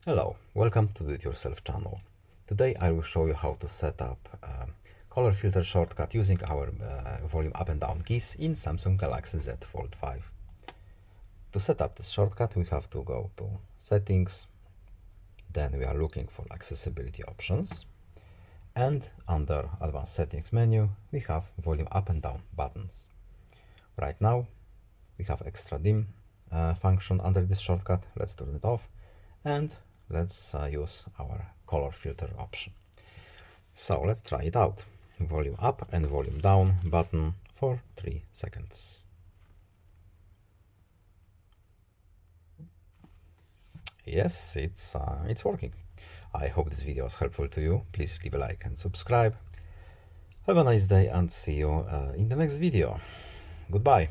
Hello, welcome to the Do-It-Yourself channel. Today I will show you how to set up a color filter shortcut using our volume up and down keys in Samsung Galaxy Z Fold5. To set up this shortcut we have to go to Settings, then we are looking for accessibility options, and under Advanced Settings menu we have volume up and down buttons. Right now we have extra dim function under this shortcut. Let's turn it off and let's use our color filter option. So let's try it out. Volume up and volume down button for 3 seconds. Yes, it's working. I hope this video was helpful to you. Please leave a like and subscribe. Have a nice day and see you in the next video. Goodbye.